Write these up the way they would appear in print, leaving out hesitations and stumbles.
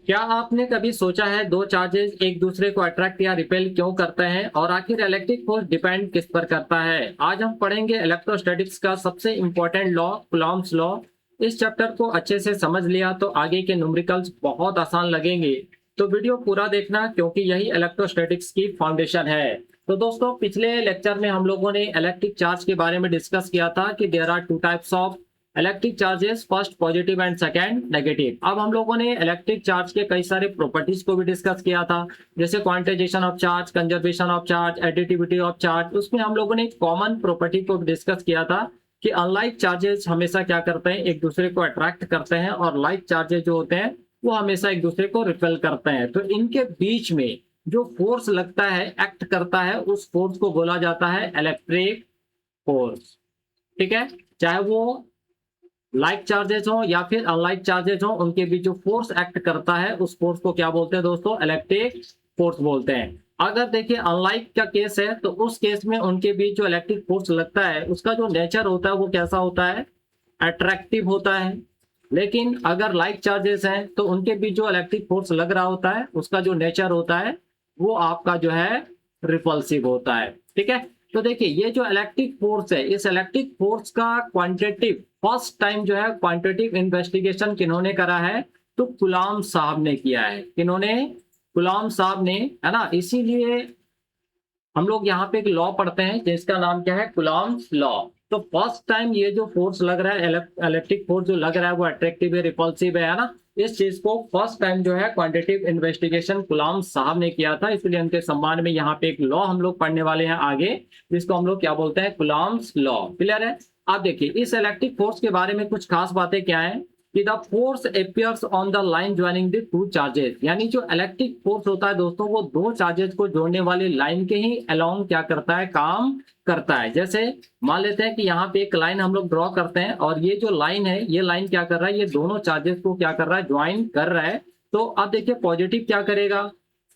क्या आपने कभी सोचा है दो चार्जेस एक दूसरे को अट्रैक्ट या रिपेल क्यों करते हैं और आखिर इलेक्ट्रिक फोर्स डिपेंड किस पर करता है? आज हम पढ़ेंगे इलेक्ट्रोस्टैटिक्स का सबसे इंपॉर्टेंट लॉ, कूलॉम्स लॉ। इस चैप्टर को अच्छे से समझ लिया तो आगे के न्यूमेरिकल्स बहुत आसान लगेंगे। तो वीडियो पूरा देखना क्योंकि यही इलेक्ट्रोस्टैटिक्स की फाउंडेशन है। तो दोस्तों, पिछले लेक्चर में हम लोगों ने इलेक्ट्रिक चार्ज के बारे में डिस्कस किया था कि there are two types of electric charges, first positive and second negative. अब हम लोगों ने इलेक्ट्रिक चार्ज के कई सारे प्रॉपर्टीज को भी डिस्कस किया था, जैसे quantization of charge, conservation of charge, additivity of charge. उसमें हम लोगों ने एक कॉमन प्रॉपर्टी को डिस्कस किया था कि अनलाइक चार्जेस हमेशा क्या करते हैं, एक दूसरे को अट्रैक्ट करते हैं, और लाइक चार्जेस जो होते हैं वो हमेशा एक दूसरे को रिपेल करते हैं। तो इनके बीच में जो फोर्स लगता है, एक्ट करता है, उस फोर्स को बोला जाता है इलेक्ट्रिक फोर्स। ठीक है, चाहे वो लाइक चार्जेस हो या फिर अनलाइक चार्जेस हो, उनके बीच जो फोर्स एक्ट करता है उस फोर्स को क्या बोलते हैं दोस्तों? इलेक्ट्रिक फोर्स बोलते हैं। अगर देखिए अनलाइक का केस है तो उस केस में उनके बीच जो इलेक्ट्रिक फोर्स लगता है उसका जो नेचर होता है वो कैसा होता है? अट्रैक्टिव होता है। लेकिन अगर लाइक चार्जेस हैं तो उनके बीच जो इलेक्ट्रिक फोर्स लग रहा होता है उसका जो नेचर होता है वो आपका जो है रिपल्सिव होता है। ठीक है, तो देखिए ये जो इलेक्ट्रिक फोर्स है, इस इलेक्ट्रिक फोर्स का क्वांटिटेटिव फर्स्ट टाइम जो है क्वांटिटेटिव इन्वेस्टिगेशन किन्होंने करा है? तो कूलॉम साहब ने किया है। किन्होंने? कूलॉम साहब ने, है ना। इसीलिए हम लोग यहाँ पे एक लॉ पढ़ते हैं जिसका नाम क्या है? Coulomb's law. तो फर्स्ट टाइम ये जो फोर्स लग रहा है, इलेक्ट्रिक फोर्स जो लग रहा है वो अट्रैक्टिव है, रिपल्सिव है ना। इस चीज को फर्स्ट टाइम जो है क्वांटिटेटिव इन्वेस्टिगेशन कूलॉम साहब ने किया था, इसलिए उनके सम्मान में यहाँ पे एक लॉ हम लोग पढ़ने वाले हैं आगे, जिसको हम लोग क्या बोलते हैं? Coulomb's law. क्लियर है? आप देखिए इस इलेक्ट्रिक फोर्स के बारे में कुछ खास बातें क्या है कि the force appears on the line joining the two charges. यानी जो इलेक्ट्रिक फोर्स होता है दोस्तों, वो दो चार्जेस को जोड़ने वाली लाइन के ही अलोंग क्या करता है? काम करता है। जैसे मान लेते हैं कि यहाँ पे एक लाइन हम लोग ड्रॉ करते हैं और ये जो लाइन है, ये लाइन क्या कर रहा है? ये दोनों चार्जेस को क्या कर रहा है? ज्वाइन कर रहा है। तो अब देखिए पॉजिटिव क्या करेगा?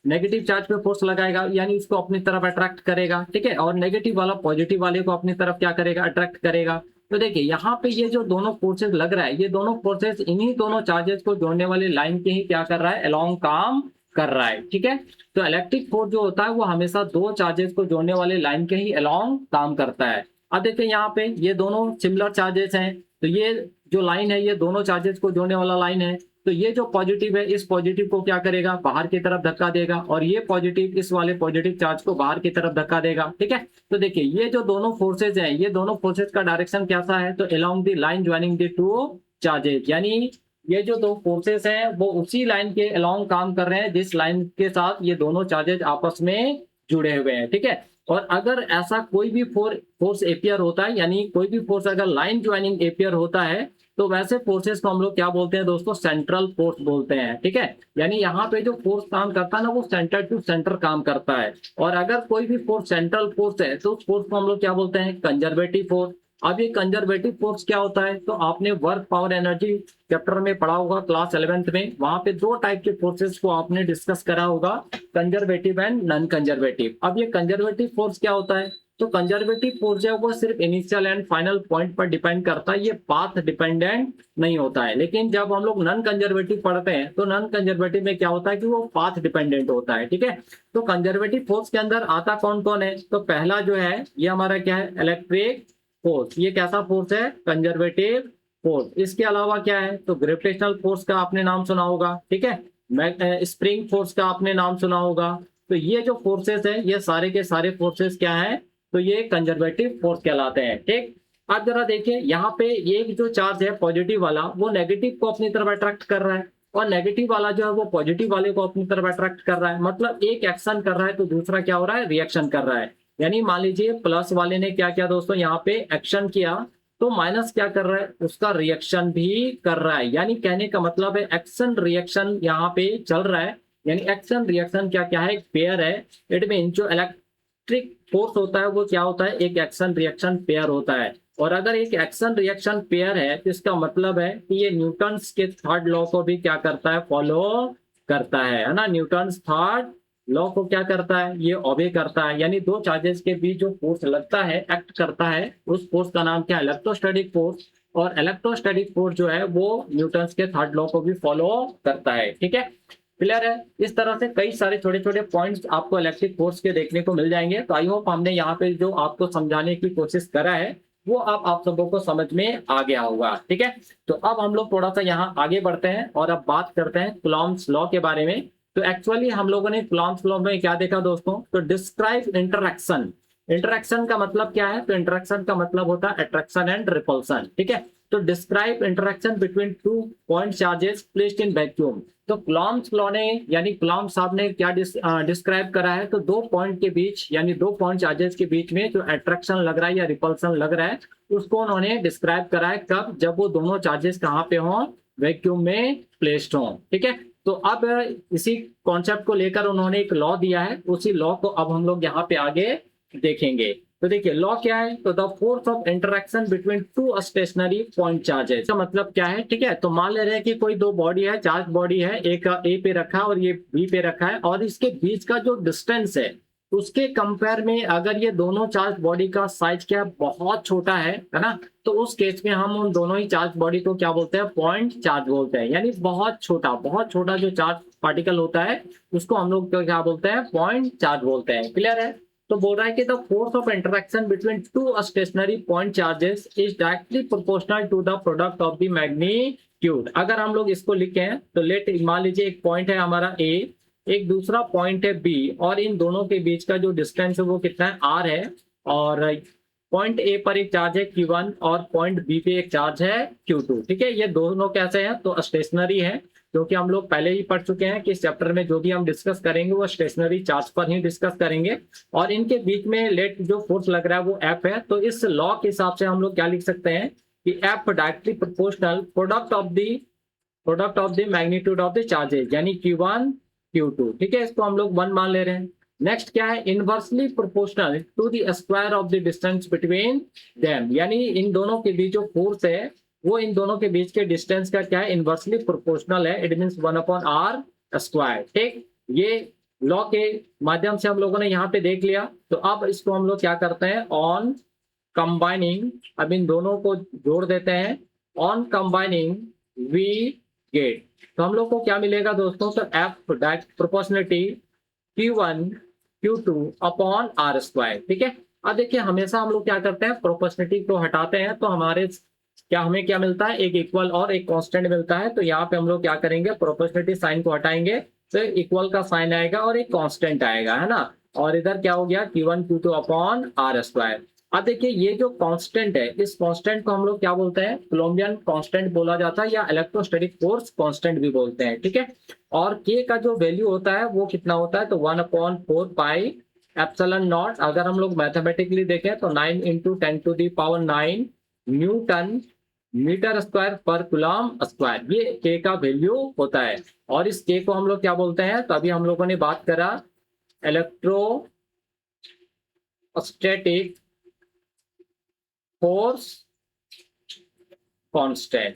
नेगेटिव चार्ज पे फोर्स लगाएगा, यानी इसको अपनी तरफ अट्रैक्ट करेगा। ठीक है, और नेगेटिव वाला पॉजिटिव वाले को अपनी तरफ क्या करेगा? अट्रैक्ट करेगा। तो देखिए यहाँ पे ये जो दोनों फोर्सेस लग रहा है, ये दोनों फोर्सेस इन्हीं दोनों चार्जेस को जोड़ने वाली लाइन के ही क्या कर रहा है? अलोंग काम कर रहा है। ठीक है, तो इलेक्ट्रिक फोर्स जो होता है वो हमेशा दो चार्जेस को जोड़ने वाले लाइन के ही अलोंग काम करता है। अब देखिए यहाँ पे ये दोनों सिमिलर चार्जेस हैं, तो ये जो लाइन है ये दोनों चार्जेस को जोड़ने वाला लाइन है। तो ये जो पॉजिटिव है इस पॉजिटिव को क्या करेगा? बाहर की तरफ धक्का देगा, और ये पॉजिटिव इस वाले पॉजिटिव चार्ज को बाहर की तरफ धक्का देगा। ठीक है, तो देखिए ये जो दोनों फोर्सेज हैं, ये दोनों फोर्सेज का डायरेक्शन कैसा है? तो along the line joining the two charges. यानी ये जो दो फोर्सेस हैं वो उसी लाइन के अलोंग काम कर रहे हैं जिस लाइन के साथ ये दोनों चार्जेस आपस में जुड़े हुए हैं। ठीक है, और अगर ऐसा कोई भी फोर्स एपियर होता है, यानी कोई भी फोर्स अगर लाइन ज्वाइनिंग एपियर होता है, तो वैसे फोर्सेस को हम लोग क्या बोलते हैं दोस्तों? सेंट्रल फोर्स बोलते हैं। ठीक है, यानी यहाँ पे जो फोर्स काम करता है ना, वो सेंटर टू सेंटर काम करता है। और अगर कोई भी फोर्स सेंट्रल फोर्स है तो उस फोर्स को हम लोग क्या बोलते हैं? Conservative force. अब ये कंजर्वेटिव फोर्स क्या होता है? तो आपने वर्क पावर एनर्जी चैप्टर में पढ़ा होगा क्लास 11th में, वहां पे दो टाइप के फोर्सेस को आपने डिस्कस करा होगा, कंजर्वेटिव एंड नॉन कंजर्वेटिव। अब ये कंजर्वेटिव फोर्स क्या होता है? तो कंजर्वेटिव फोर्स है वो सिर्फ इनिशियल एंड फाइनल पॉइंट पर डिपेंड करता है, ये पाथ डिपेंडेंट नहीं होता है। लेकिन जब हम लोग नॉन कंजर्वेटिव पढ़ते हैं तो नॉन कंजर्वेटिव में क्या होता है कि वो पाथ डिपेंडेंट होता है। ठीक है, तो कंजर्वेटिव फोर्स के अंदर आता कौन कौन है? तो पहला जो है ये हमारा क्या है? Electric force. ये कैसा फोर्स है? Conservative force. इसके अलावा क्या है? तो ग्रेविटेशनल फोर्स का आपने नाम सुना होगा। ठीक है, स्प्रिंग फोर्स का आपने नाम सुना होगा। तो ये जो फोर्सेस है, ये सारे के सारे फोर्सेस क्या है? तो ये कंजर्वेटिव फोर्स कहलाते हैं। ठीक, अब जरा देखिए यहाँ पे ये जो चार्ज है पॉजिटिव वाला, वो नेगेटिव को अपनी तरफ अट्रैक्ट कर रहा है, और नेगेटिव वाला जो है वो पॉजिटिव वाले को अपनी तरफ अट्रैक्ट कर रहा है। मतलब एक एक्शन कर रहा है तो दूसरा क्या हो रहा है? रिएक्शन कर रहा है। यानी मान लीजिए प्लस वाले ने क्या किया दोस्तों? यहाँ पे एक्शन किया, तो माइनस क्या कर रहा है? उसका रिएक्शन भी कर रहा है। यानी कहने का मतलब है एक्शन रिएक्शन यहाँ पे चल रहा है। यानी एक्शन रिएक्शन क्या क्या है? एक पेयर है। इट मीन जो इलेक्ट्रिक फोर्स होता है वो क्या होता है? एक एक्शन रिएक्शन पेयर होता है। और अगर एक एक्शन रिएक्शन पेयर है तो इसका मतलब है कि ये न्यूटन्स के थर्ड लॉ को भी क्या करता है? फॉलो करता है ना। न्यूटन्स थर्ड लॉ को क्या करता है? ये ओबे करता है। यानी दो चार्जेस के बीच जो फोर्स लगता है, एक्ट करता है, उस फोर्स का नाम क्या है? Electrostatic force. और इलेक्ट्रोस्टैटिक फोर्स जो है वो न्यूटन्स के थर्ड लॉ को भी फॉलो करता है। ठीक है, क्लियर है? इस तरह से कई सारे छोटे छोटे पॉइंट्स आपको इलेक्ट्रिक फोर्स के देखने को मिल जाएंगे। तो आई होप हमने यहाँ पे जो आपको समझाने की कोशिश करा है वो अब आप सबों को समझ में आ गया होगा। ठीक है, तो अब हम लोग थोड़ा सा यहाँ आगे बढ़ते हैं और अब बात करते हैं कूलॉम्स लॉ के बारे में। तो एक्चुअली हम लोगों ने कूलॉम्स लॉ में क्या देखा दोस्तों? तो डिस्क्राइब इंटरैक्शन। इंटरैक्शन का मतलब क्या है? तो इंटरैक्शन का मतलब होता है अट्रैक्शन एंड रिपल्सन। ठीक है, तो describe interaction between two point charges placed in vacuum. तो कूलॉम्स लॉ ने यानी कूलॉम साहब ने क्या डिस्क्राइब करा है? तो दो पॉइंट के बीच यानी दो पॉइंट चार्जेस के बीच में जो अट्रैक्शन लग रहा है या रिपल्सन लग रहा है उसको उन्होंने डिस्क्राइब करा है। कब? जब वो दोनों चार्जेस कहाँ पे हों? वैक्यूम में प्लेस्ड हों। ठीक है, तो अब इसी कॉन्सेप्ट को लेकर उन्होंने एक लॉ दिया है, उसी लॉ को अब हम लोग यहाँ पे आगे देखेंगे। तो देखिए लॉ क्या है? तो the force of interaction between two stationary point charges का मतलब क्या है? ठीक है, तो मान ले रहे हैं कि कोई दो बॉडी है, चार्ज बॉडी है, एक ए पे रखा है और ये बी पे रखा है, और इसके बीच का जो डिस्टेंस है उसके कंपेयर में अगर ये दोनों चार्ज बॉडी का साइज क्या बहुत छोटा है ना, तो उस केस में हम उन दोनों ही चार्ज बॉडी को क्या बोलते हैं? पॉइंट चार्ज बोलते हैं। यानी बहुत छोटा जो चार्ज पार्टिकल होता है उसको हम लोग क्या बोलते हैं? पॉइंट चार्ज बोलते हैं। क्लियर है? तो बोल रहा है कि the force of interaction between two stationary point charges is directly proportional to the product of the magnitude. अगर हम लोग इसको लिखें तो लेट मान लीजिए एक पॉइंट है हमारा ए, एक दूसरा पॉइंट है बी, और इन दोनों के बीच का जो डिस्टेंस है वो कितना है? आर है। और पॉइंट ए पर एक चार्ज है Q1 और पॉइंट बी पे एक चार्ज है Q2। ठीक है, ये दोनों कैसे हैं? तो स्टेशनरी है, क्योंकि हम लोग पहले ही पढ़ चुके हैं कि इस चैप्टर में जो भी हम डिस्कस करेंगे वो स्टेशनरी चार्ज पर ही डिस्कस करेंगे। और इनके बीच में लेट जो फोर्स लग रहा है वो F है। तो इस लॉ के हिसाब से हम लोग क्या लिख सकते हैं कि F directly proportional product of the magnitude of the charges, यानी Q1 Q2। ठीक है, इसको हम लोग 1 मान ले रहे हैं। नेक्स्ट क्या है? Inversely proportional to the square of the distance between them, यानी इन दोनों के बीच जो फोर्स है वो इन दोनों के बीच के डिस्टेंस का क्या है? इनवर्सली प्रोपोर्शनल है। It means 1/r square. ठीक, ये लॉ के माध्यम से हम लोगों ने यहाँ पे देख लिया। तो अब इसको हम लोग क्या करते हैं? ऑन कंबाइनिंग, अब इन दोनों को जोड़ देते हैं। ऑन कंबाइनिंग वी गेट, तो हम लोग को क्या मिलेगा दोस्तों? तो F direct proportionality Q1 Q2 upon R square. ठीक है, अब देखिए हमेशा हम लोग क्या करते हैं? प्रोपोर्शनलिटी को हटाते हैं तो हमें क्या मिलता है? एक इक्वल और एक कांस्टेंट मिलता है। तो यहाँ पे हम लोग क्या करेंगे? प्रोपोर्शनलिटी साइन को हटाएंगे तो इक्वल का साइन आएगा और एक कांस्टेंट आएगा, है ना। और इधर क्या हो गया? Q1 Q2 upon R square. अब देखिए ये जो कांस्टेंट है, इस कांस्टेंट को हम लोग क्या बोलते हैं? कोलम्बियन कांस्टेंट बोला जाता है या इलेक्ट्रोस्टैटिक फोर्स कांस्टेंट भी बोलते हैं। ठीक है, और के का जो वैल्यू होता है वो कितना होता है? तो 1/4 पाई एप्सिलॉन नॉट। अगर हम लोग मैथमेटिकली देखें तो 9 × 10⁹ न्यूटन मीटर स्क्वायर पर कूलम स्क्वायर, ये के का वैल्यू होता है। और इस के को हम लोग क्या बोलते हैं? तो अभी हम लोगों ने बात करा इलेक्ट्रोस्टैटिक फोर्स कांस्टेंट।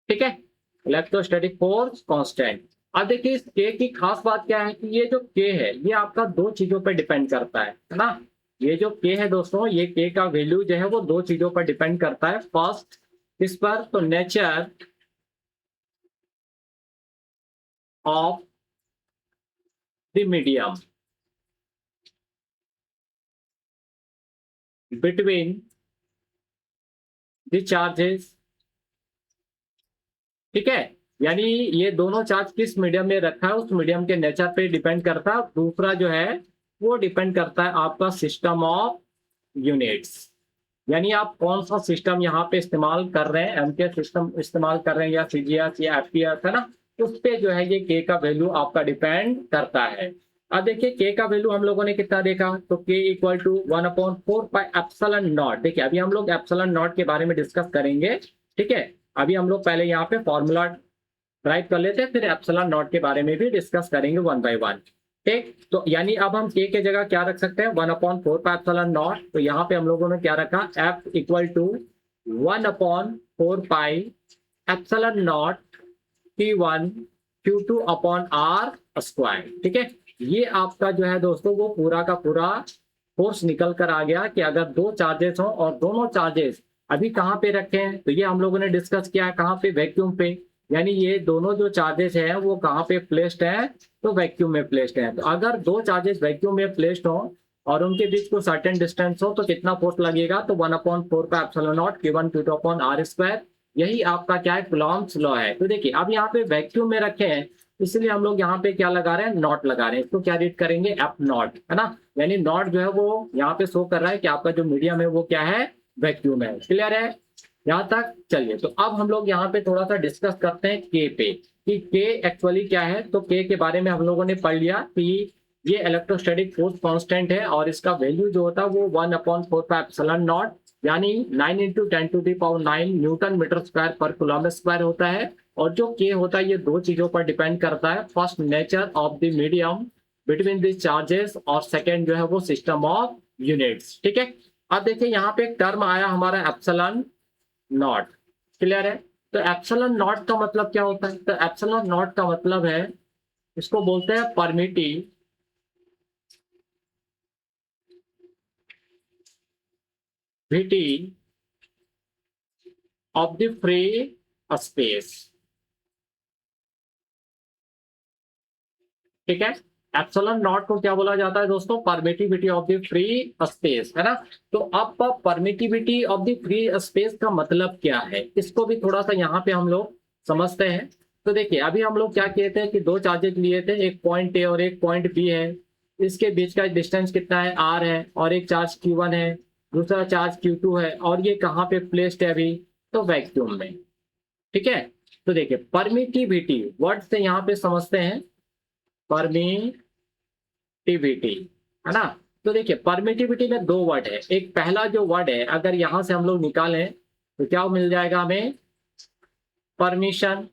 ठीक है, इलेक्ट्रोस्टैटिक फोर्स कांस्टेंट। अब देखिए इस के की खास बात क्या है कि ये जो के है ये आपका दो चीजों पर डिपेंड करता है ना। ये जो के है दोस्तों, ये के का वैल्यू जो है वो दो चीजों पर डिपेंड करता है। फर्स्ट इस पर तो nature of the medium between the charges. ठीक है, यानी ये दोनों चार्ज किस मीडियम में रखा है उस मीडियम के नेचर पे डिपेंड करता है। दूसरा जो है वो डिपेंड करता है आपका सिस्टम ऑफ यूनिट्स, यानी आप कौन सा सिस्टम यहाँ पे इस्तेमाल कर रहे हैं, एम्पियर सिस्टम इस्तेमाल कर रहे हैं या सीजीएस या एम्पियर, है ना। उस पे जो है ये के का वैल्यू आपका डिपेंड करता है। अब देखिए के का वैल्यू हम लोगों ने कितना देखा? तो k equal to 1/4 pi epsilon naught. देखिए अभी हम लोग एप्सिलॉन नॉट के बारे में डिस्कस करेंगे। ठीक है, अभी हम लोग पहले यहाँ पे फॉर्मूला राइट कर लेते हैं, फिर एप्सिलॉन नॉट के बारे में भी डिस्कस करेंगे 1 by 1। ठीक, तो यानी अब हम के जगह क्या रख सकते हैं? 1/4 पाई एप्सिलॉन नॉट। तो यहाँ पे हम लोगों ने क्या रखा? F equal to 1/4 pi epsilon not Q1 Q2 upon R square. ठीक है, ये आपका जो है दोस्तों वो पूरा का पूरा फोर्स निकल कर आ गया कि अगर दो चार्जेस हो और दोनों चार्जेस अभी कहाँ पे रखे हैं? तो ये हम लोगों ने डिस्कस किया है कहाँ पे? वैक्यूम पे। यानी ये दोनों जो चार्जेस हैं वो कहाँ पे प्लेस्ड है, तो वैक्यूम में प्लेस्ड है। तो अगर दो चार्जेस वैक्यूम में प्लेस्ड हो और उनके बीच को सर्टेन डिस्टेंस हो तो कितना फोर्स लगेगा, तो 1/4 का epsilon not Q1 Q2 upon R square. यही आपका क्या है, कूलॉम्स लॉ है। तो देखिए अब यहाँ पे वैक्यूम में रखे हैं, इसलिए हम लोग यहाँ पे क्या लगा रहे हैं, नॉट लगा रहे हैं। इसको क्या रीड करेंगे, एफ नॉट, है ना। यानी नॉट जो है वो यहाँ पे शो कर रहा है कि आपका जो मीडियम है वो क्या है, वैक्यूम है। क्लियर है यहाँ तक। चलिए तो अब हम लोग यहाँ पे थोड़ा सा डिस्कस करते हैं के पे, कि के एक्चुअली क्या है। तो के के बारे में हम लोगों ने पढ़ लिया कि ये इलेक्ट्रोस्टैटिक फोर्स कांस्टेंट है और इसका वैल्यू जो होता है वो 1/4 एप्सिलॉन नॉट, यानी 9 × 10⁹ न्यूटन मीटर स्क्वायर पर कूलम्ब स्क्वायर होता है। और जो के होता है ये दो चीजों पर डिपेंड करता है, first nature of the medium between the charges, और सेकेंड जो है वो सिस्टम ऑफ यूनिट्स। ठीक है। अब देखिए यहाँ पे एक टर्म आया हमारा एप्सिलॉन नॉट। क्लियर है। तो एप्सिलॉन नॉट का मतलब क्या होता है, तो एप्सिलॉन नॉट का मतलब है, इसको बोलते हैं permittivity of the free space. ठीक है। एप्सिलॉन नॉट को क्या बोला जाता है दोस्तों, permittivity of the free space, है ना। तो अब permittivity of the free space का मतलब क्या है, इसको भी थोड़ा सा यहाँ पे हम लोग समझते हैं। तो देखिए अभी हम लोग क्या कहते हैं कि दो चार्जेस लिए थे, एक पॉइंट ए और एक पॉइंट बी है। इसके बीच का डिस्टेंस कितना है, आर है, और एक चार्ज Q1 है, दूसरा चार्ज Q2 है, और ये कहाँ पे प्लेस्ड है अभी, तो वैक्यूम में। ठीक है। तो देखिए परमिटिविटी वर्ड से यहाँ पे समझते हैं, परमिटिविटी, है ना। तो देखिए परमिटिविटी में दो वर्ड है, एक पहला जो वर्ड है अगर यहां से हम लोग निकालें तो क्या मिल जाएगा हमें, परमिशन।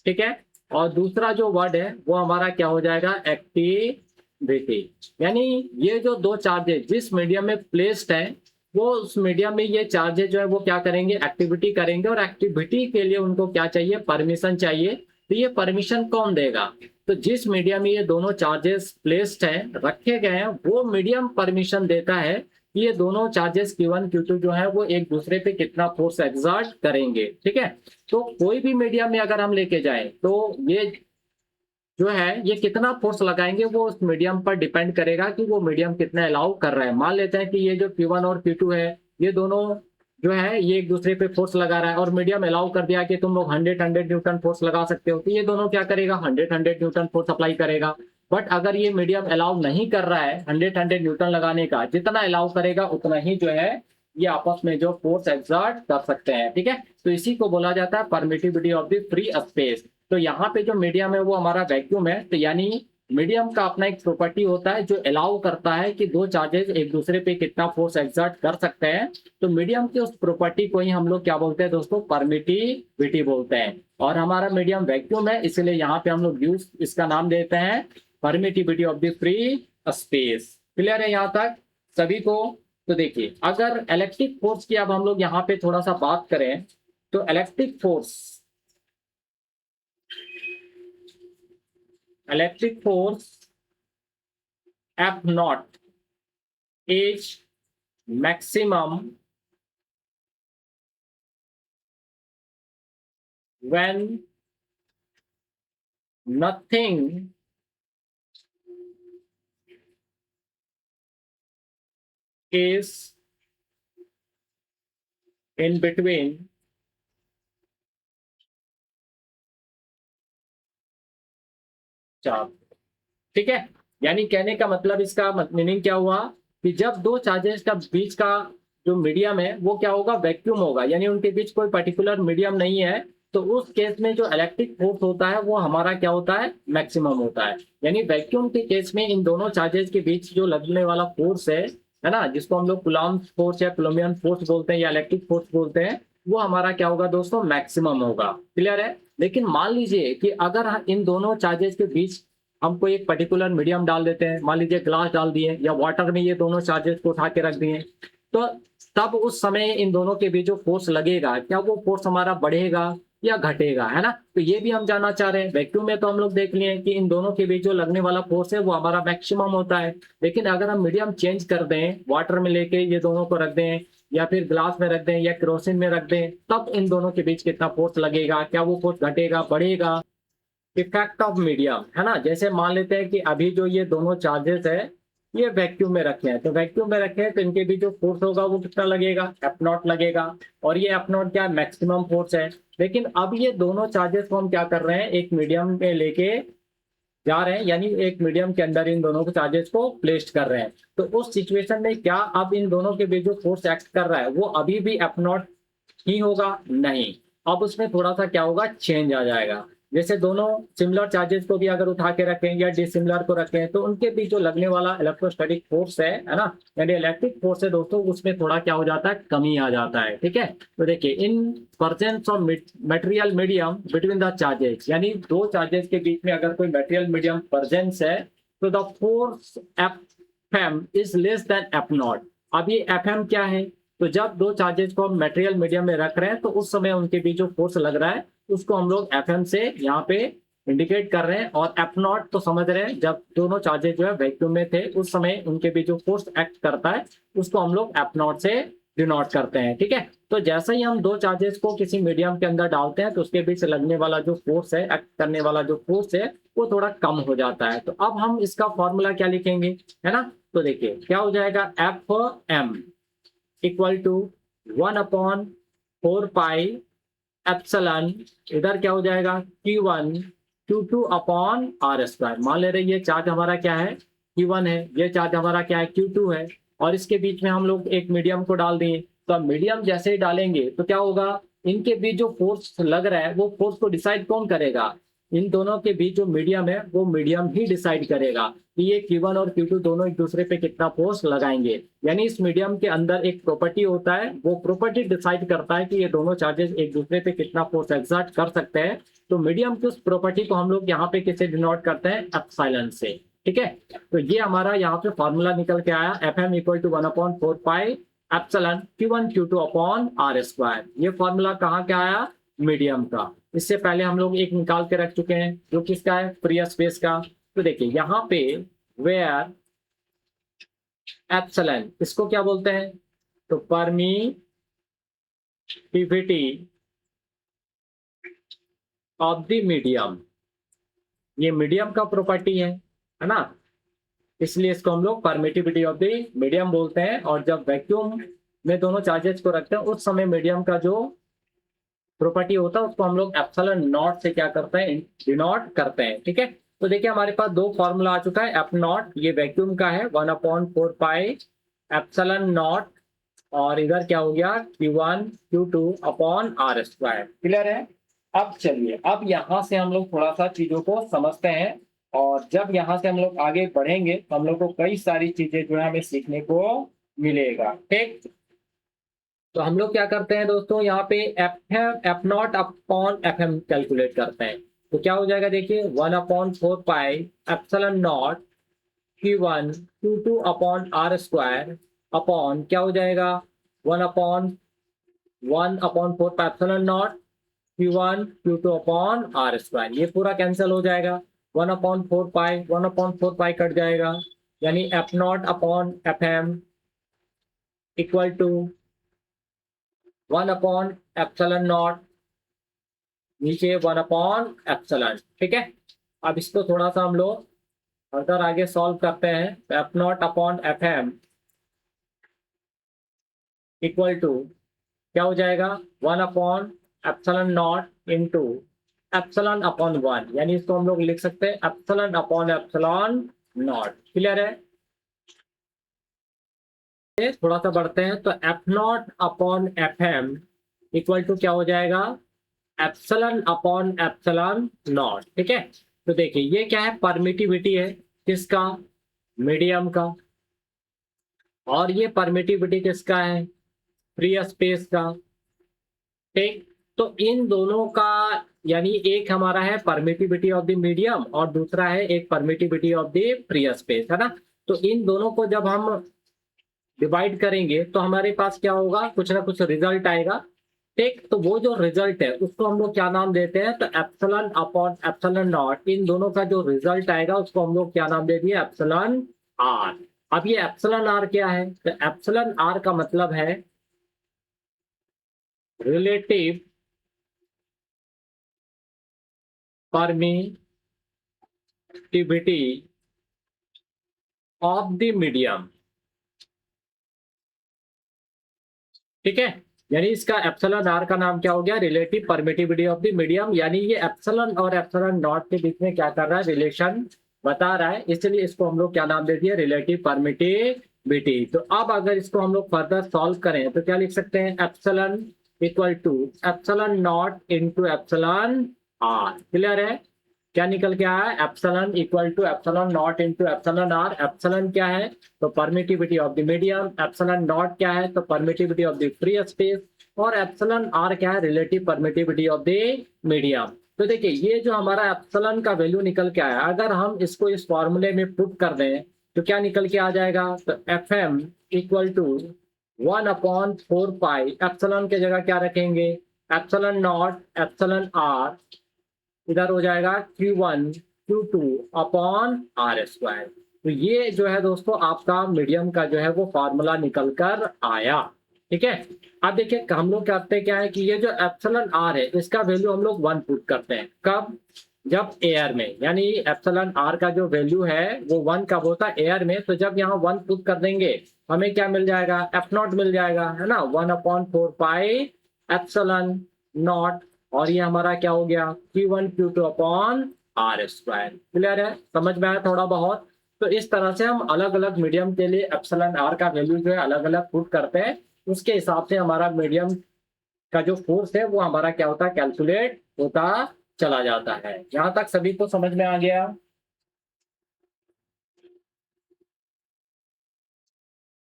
ठीक है। और दूसरा जो वर्ड है वो हमारा क्या हो जाएगा, एक्टिविटी। यानी ये जो दो चार्जेस जिस मीडियम में प्लेस्ड है, वो उस मीडियम में ये चार्जेस जो है वो क्या करेंगे, एक्टिविटी करेंगे, और एक्टिविटी के लिए उनको क्या चाहिए, परमिशन चाहिए। तो ये परमिशन कौन देगा, तो जिस मीडियम में ये दोनों चार्जेस प्लेस्ड हैं, रखे गए हैं, वो मीडियम परमिशन देता है कि ये दोनों चार्जेस Q1 Q2 जो है वो एक दूसरे पे कितना फोर्स एग्जर्ट करेंगे। ठीक है। तो कोई भी मीडियम में अगर हम लेके जाएं तो ये जो है ये कितना फोर्स लगाएंगे वो उस मीडियम पर डिपेंड करेगा कि वो मीडियम कितना अलाउ कर रहा है। मान लेते हैं कि ये जो Q1 और Q2 है, ये दोनों जो है ये एक दूसरे पे फोर्स लगा रहा है, और मीडियम अलाउ कर दिया कि तुम लोग 100 न्यूटन फोर्स लगा सकते हो, तो ये दोनों क्या करेगा, 100 न्यूटन फोर्स अप्लाई करेगा। बट अगर ये मीडियम अलाउ नहीं कर रहा है 100 न्यूटन लगाने का, जितना अलाउ करेगा उतना ही जो है ये आपस में जो फोर्स एक्सर्ट कर सकते हैं। ठीक है। तो इसी को बोला जाता है permittivity of the free space. तो यहाँ पे जो मीडियम है वो हमारा वैक्यूम है। तो यानी मीडियम का अपना एक प्रॉपर्टी होता है जो अलाउ करता है कि दो चार्जेस एक दूसरे पे कितना फोर्स एक्सर्ट कर सकते हैं। तो मीडियम की उस प्रॉपर्टी को ही हम लोग क्या बोलते हैं दोस्तों, परमिटिविटी बोलते हैं। और हमारा मीडियम वैक्यूम है, इसलिए यहाँ पे हम लोग यूज इसका नाम देते हैं permittivity of the free space. Clear है यहाँ तक सभी को। तो देखिए अगर इलेक्ट्रिक फोर्स की अब हम लोग यहाँ पे थोड़ा सा बात करें, तो electric force F naught is maximum when nothing is in between charge. ठीक है। यानी कहने का मतलब इसका मीनिंग क्या हुआ कि जब दो चार्जेस का बीच का जो मीडियम है वो क्या होगा, वैक्यूम होगा, यानी उनके बीच कोई पर्टिकुलर मीडियम नहीं है, तो उस केस में जो इलेक्ट्रिक फोर्स होता है वो हमारा क्या होता है, मैक्सिमम होता है। यानी वैक्यूम के केस में इन दोनों चार्जेस के बीच जो लगने वाला फोर्स है ना, जिसको हम लोग कूलॉम्ब फोर्स या कूलोम्बियन फोर्स बोलते हैं या इलेक्ट्रिक फोर्स बोलते हैं, वो हमारा क्या होगा दोस्तों, मैक्सिमम होगा। क्लियर है। लेकिन मान लीजिए कि अगर इन दोनों चार्जेस के बीच हम कोई एक पर्टिकुलर मीडियम डाल देते हैं, मान लीजिए ग्लास डाल दिए या वाटर में ये दोनों चार्जेस को उठा के रख दिए, तो तब उस समय इन दोनों के बीच जो फोर्स लगेगा, क्या वो फोर्स हमारा बढ़ेगा या घटेगा, है ना। तो ये भी हम जानना चाह रहे हैं। वैक्यूम में तो हम लोग देख लिए कि इन दोनों के बीच जो लगने वाला फोर्स है वो हमारा मैक्सिमम होता है। लेकिन अगर हम मीडियम चेंज कर दें, वाटर में लेके ये दोनों को रख दें या फिर ग्लास में रख दें या केरोसिन में रख दें, तब इन दोनों के बीच कितना फोर्स लगेगा, क्या वो फोर्स घटेगा बढ़ेगा। इफेक्ट ऑफ मीडियम है ना, जैसे मान लेते हैं कि अभी जो ये दोनों चार्जेस है ये वैक्यूम में रखे हैं, तो वैक्यूम में रखे हैं तो इनके बीच जो फोर्स होगा वो कितना लगेगा, एफ नॉट लगेगा। और ये एफ नॉट क्या है, मैक्सिमम फोर्स है। लेकिन अब ये दोनों चार्जेस को हम क्या कर रहे हैं, एक मीडियम में लेके जा रहे हैं, यानी एक मीडियम के अंदर इन दोनों को चार्जेस को प्लेस्ड कर रहे हैं। तो उस सिचुएशन में क्या अब इन दोनों के बीच जो फोर्स एक्ट कर रहा है वो अभी भी एफ नॉट ही होगा, नहीं, अब उसमें थोड़ा सा क्या होगा, चेंज आ जाएगा। जैसे दोनों सिमिलर चार्जेस को भी अगर उठा के रखें या डिसिमिलर को रखें तो उनके बीच जो लगने वाला इलेक्ट्रोस्टैटिक फोर्स है ना, यानी इलेक्ट्रिक फोर्स है दोस्तों, उसमें थोड़ा क्या हो जाता है, कमी आ जाता है। ठीक है, तो देखिए in presence of material medium between the charges, यानी दो चार्जेस के बीच में अगर कोई मटेरियल मीडियम प्रेजेंस है तो the force F M is less than F nought. अब ये एफ एम क्या है, तो जब दो चार्जेस को हम मटेरियल मीडियम में रख रहे हैं तो उस समय उनके बीच जो फोर्स लग रहा है उसको हम लोग एफ एम से यहाँ पे इंडिकेट कर रहे हैं। और एफ नॉट तो समझ रहे हैं, जब दोनों चार्जेस जो है वैक्यूम में थे उस समय उनके बीच जो फोर्स एक्ट करता है उसको हम लोग एफ नॉट से डिनोट करते हैं। ठीक है, तो जैसे ही हम दो चार्जेस को किसी मीडियम के अंदर डालते हैं तो उसके बीच लगने वाला जो फोर्स है, एक्ट करने वाला जो फोर्स है, वो थोड़ा कम हो जाता है। तो अब हम इसका फॉर्मूला क्या लिखेंगे, है ना, तो देखिए क्या हो जाएगा, F M equal to 1/4 pi epsilon, इधर क्या हो जाएगा, Q1 Q2 upon R square. मान ले रहे ये चार्ज हमारा क्या है, Q1 है, ये चार्ज हमारा क्या है, Q2 है, और इसके बीच में हम लोग एक मीडियम को डाल दिए। तो अब मीडियम जैसे ही डालेंगे तो क्या होगा, इनके बीच जो फोर्स लग रहा है वो फोर्स को डिसाइड कौन करेगा, इन दोनों के बीच जो मीडियम है वो मीडियम ही डिसाइड करेगा कि ये Q1 और Q2 दोनों एक दूसरे पे कितना फोर्स लगाएंगे। यानी इस मीडियम के अंदर एक प्रॉपर्टी होता है, वो प्रॉपर्टी डिसाइड करता है कि ये दोनों चार्जेस एक दूसरे पे कितना फोर्स एक्सर्ट कर सकते हैं। तो मीडियम की उस प्रॉपर्टी को हम लोग यहाँ पे किससे डिनोट करते हैं, एप्सिलॉन से। ठीक है, तो ये हमारा यहाँ पे फॉर्मूला निकल के आया, F M equal to 1/4 pi epsilon Q1 Q2 upon R square. ये फॉर्मूला कहाँ का आया, मीडियम का। इससे पहले हम लोग एक निकाल के रख चुके हैं जो किसका है, फ्री स्पेस का। तो देखिए यहाँ पे वेयर एप्सिलॉन, इसको क्या बोलते हैं, तो परमिटिविटी ऑफ द मीडियम, ये मीडियम का प्रॉपर्टी है ना, इसलिए इसको हम लोग परमिटिविटी ऑफ द मीडियम बोलते हैं। और जब वैक्यूम में दोनों चार्जेस को रखते हैं उस समय मीडियम का जो प्रॉपर्टी होता है उसको हम लोग एप्सिलॉन नॉट से क्या करते हैं, डिनोट करते हैं। ठीक है, तो देखिए हमारे पास दो फॉर्मूला आ चुका है, एफ नॉट ये वैक्यूम का है 1/4 पाई एप्सिलॉन नॉट, और इधर क्या हो गया, Q1 Q2 upon R square. Clear है। अब चलिए, अब यहाँ से हम लोग थोड़ा सा चीजों को समझते हैं, और जब यहाँ से हम लोग आगे बढ़ेंगे तो हम लोग को कई सारी चीजें जो है हमें सीखने को मिलेगा। ठीक, तो हम लोग क्या करते हैं दोस्तों, यहाँ पे F not upon F M calculate करते हैं। तो क्या हो जाएगा, देखिए 1/4 pi epsilon not Q1 Q2 upon R square upon क्या हो जाएगा, 1/4 pi epsilon not Q1 Q2 upon R square. ये पूरा कैंसिल हो जाएगा, 1/4 पाई कट जाएगा, यानी F not upon F M equal to 1/एप्सिलॉन नॉट, नीचे 1/एप्सिलॉन। ठीक है, अब इसको थोड़ा सा हम लोग फर्दर आगे सॉल्व करते हैं। F not upon F M equal to क्या हो जाएगा, 1/एप्सिलॉन नॉट इंटू एप्सिलॉन अपॉन 1, यानी इसको हम लोग लिख सकते हैं epsilon upon epsilon nought. Clear है, थोड़ा सा बढ़ते हैं, तो F not upon F M equal to क्या हो जाएगा, एप्सिलॉन अपॉन एप्सिलॉन नॉट। ठीक है, तो देखिए ये क्या है, परमिटिविटी है किसका, मीडियम का, और ये परमिटिविटी किसका है, फ्री स्पेस का। ठीक, तो इन दोनों का, यानी एक हमारा है परमिटिविटी ऑफ द मीडियम और दूसरा है एक permittivity of the free space, है ना। तो इन दोनों को जब हम डिवाइड करेंगे तो हमारे पास क्या होगा, कुछ ना कुछ रिजल्ट आएगा। ठीक, तो वो जो रिजल्ट है उसको हम लोग क्या नाम देते हैं, तो एप्सिलॉन अपॉन एप्सिलॉन नॉट, इन दोनों का जो रिजल्ट आएगा उसको हम लोग क्या नाम दे दिए, एप्सिलॉन आर। अब ये एप्सिलॉन आर क्या है, तो एप्सिलॉन आर का मतलब है relative permittivity of the medium. ठीक है, यानी इसका एप्सिलॉन आर का नाम क्या हो गया, relative permittivity of the medium, यानी ये एप्सिलॉन और एप्सिलॉन नॉट के बीच में क्या कर रहा है, रिलेशन बता रहा है, इसलिए इसको हम लोग क्या नाम दे दिए, रिलेटिव परमिटिविटी। तो अब अगर इसको हम लोग फर्दर सॉल्व करें तो क्या लिख सकते हैं, epsilon equal to epsilon nought into epsilon R. Clear है, क्या निकल के आया, epsilon equal to epsilon nought into epsilon R. Epsilon क्या है, तो permittivity of the medium, epsilon nought क्या है, तो permittivity of the free space, और एप्सिलॉन आर क्या है, relative permittivity of the medium. तो देखिए ये जो हमारा एप्सिलॉन का वैल्यू निकल के आया, अगर हम इसको इस फॉर्मूले में पुट कर दें तो क्या निकल के आ जाएगा, तो F M equal to 1/4 pi, epsilon के जगह क्या रखेंगे, एप्सिलॉन नॉट एप्सिलॉन आर, इधर हो जाएगा Q1 Q2 upon R square. तो ये जो है दोस्तों आपका मीडियम का जो है वो फॉर्मूला निकल कर आया। ठीक है, अब देखिए हम लोग करते हैं क्या है कि ये जो एप्सिलॉन आर है इसका वैल्यू हम लोग 1 पुट करते हैं, कब, जब एयर में, यानी एप्सिलॉन आर का जो वैल्यू है वो 1 कब होता है, एयर में। तो जब यहाँ 1 पुट कर देंगे हमें क्या मिल जाएगा, एफ नॉट मिल जाएगा, है ना, 1/4 पाई एप्सिलॉन नॉट, और ये हमारा क्या हो गया, Q1 Q2 upon R square. Clear है, समझ में आया थोड़ा बहुत। तो इस तरह से हम अलग अलग मीडियम के लिए एप्सिलॉन आर का वैल्यू जो है अलग अलग पुट करते हैं, उसके हिसाब से हमारा मीडियम का जो फोर्स है वो हमारा क्या होता है, कैलकुलेट होता चला जाता है। यहाँ तक सभी को समझ में आ गया।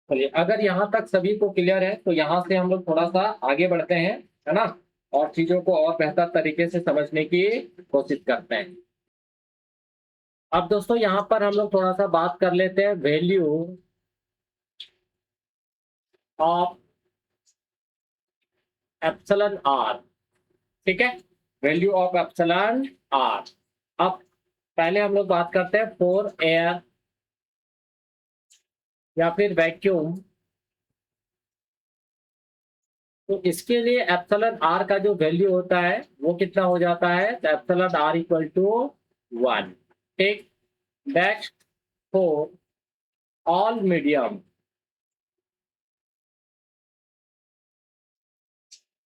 चलिए, अगर यहाँ तक सभी को क्लियर है तो यहाँ से हम लोग थोड़ा सा आगे बढ़ते हैं, है ना, और चीजों को और बेहतर तरीके से समझने की कोशिश करते हैं। अब दोस्तों यहाँ पर हम लोग थोड़ा सा बात कर लेते हैं वैल्यू ऑफ एप्सिलॉन आर। ठीक है, वैल्यू ऑफ एप्सिलॉन आर। अब पहले हम लोग बात करते हैं फॉर एयर या फिर वैक्यूम। तो इसके लिए एप्सिलॉन आर का जो वैल्यू होता है वो कितना हो जाता है, तो एप्सिलॉन आर इक्वल टू 1। ठीक, नेक्स्ट फॉर ऑल मीडियम,